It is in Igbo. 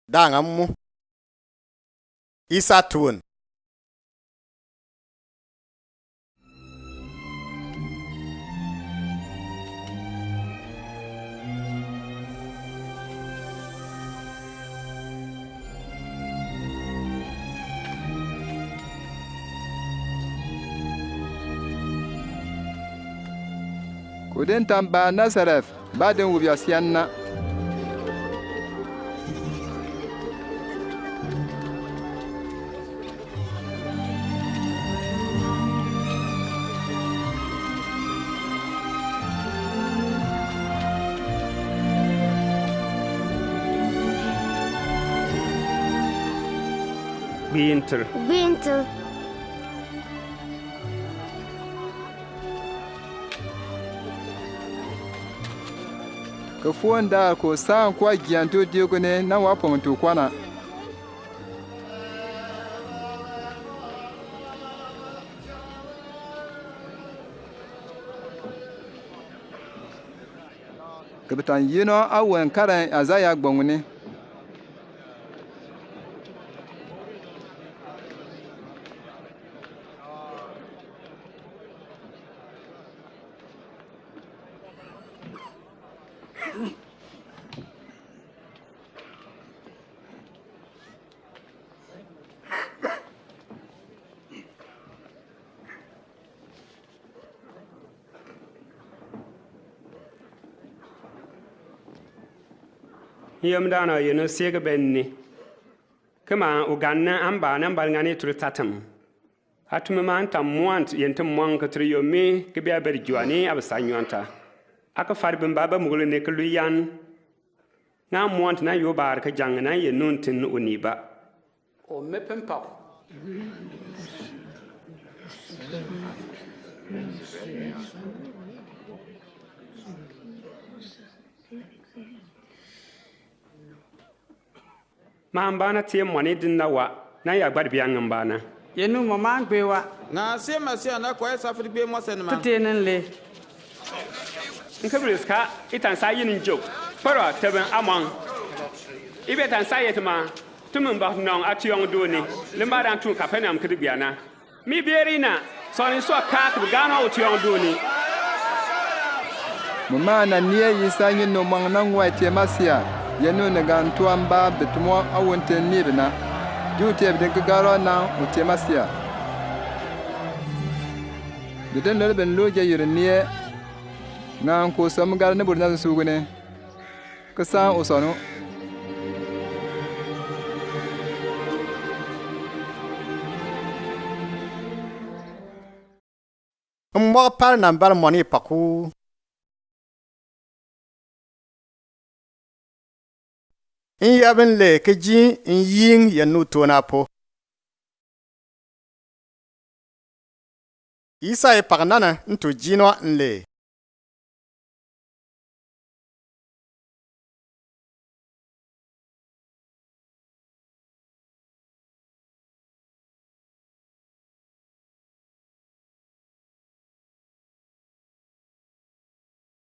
Dangamu Isa tuun Kudin tamba Nazareth badin wubyasiyanna. Binter. Ka fuon da ko san kwa gianto diogone na wa ponto kwana. Kapitan yino awen karan azaya gbongune. Yom dana yeno sega benni kama uganna amba nan balngani turtatam atuma man tam muant yentum mon katri yomi ke bia ber juani absanyanta aka farbin baba mugule ne kluyan na muant na yo bar ka jangna yenun tin uniba o mepen pa Mambana tie money dinna wa na ya gbad biya ngambana yenu mama gbewa na se masia na kwa safri be mo senma tutenen le nkabriska itan sa yin jok para teben amon ibe tan sa yetma tumun ba non atiyong doni limba dan tu kapenam kidbiana mi berina sonin so ka ku gana utiyong doni Mama na niye yisanyin no mang na ngwa masia. Yenu ne gan tuamba betumo awonte nibna jute bden garo na utemasia beden le ben loje yirnie ngan ko sam gar ne burna sugune kasa osono Mwa par nambar money paku In yabin le ke ji in yin yanu tona po. Isa e pagnana ntu jinwa nle.